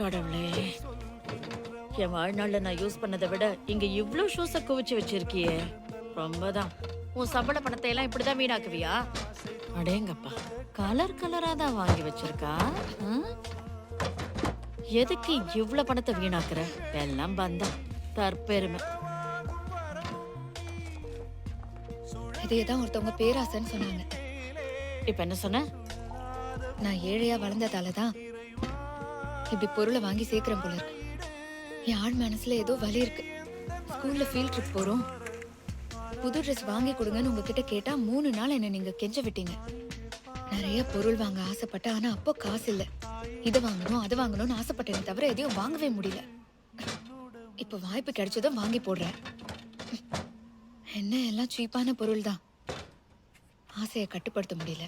கடவுளே, என் வாழ்நாள்ல நான் யூஸ் பண்ணதை விட இங்க இவ்ளோ ஷூஸ குவிச்சு வச்சிருக்கியே. ரொம்பதான். உன் சம்பள பணத்தை எல்லாம் இப்படிதான் வீணாக்குவியா? அடேங்கப்பா, கலர் கலரா தான் வாங்கி வச்சிருக்கா. ம்? எதுக்கு இவ்ளோ பணத்தை வீணாக்குற? எல்லாம் பந்தம், தற்பெருமை. இதேதான் ஒருத்தவங்க பேராசைன்னு சொன்னாங்க. இப்ப என்ன சொன்ன? நான் ஏழையா வளர்ந்ததால தான் இப்படி பொருளை வாங்கி சேர்க்கிறேன் போல இருக்கு. என் ஆள் மனசுல ஏதோ வலி இருக்கு. ஸ்கூல்ல ஃபீல்ட் ட்ரிப் போறோம். புது ட்ரெஸ் வாங்கி கொடுங்கன்னு உங்ககிட்ட கேட்டா 3 நாள் என்ன நீங்க கெஞ்ச விட்டீங்க. நிறைய பொருள் வாங்க ஆசைப்பட்டேன். ஆனா அப்போ காசு இல்ல. இதை வாங்கணும் அதை வாங்கணும்னு ஆசைப்பட்டேனே தவிர எதையும் வாங்கவே முடியல. இப்ப வாய்ப்பு கிடைச்சதும் வாங்கி போடுறேன். என்ன எல்லாம் சீப்பான பொருள் தான். ஆசையை கட்டுப்படுத்த முடியல.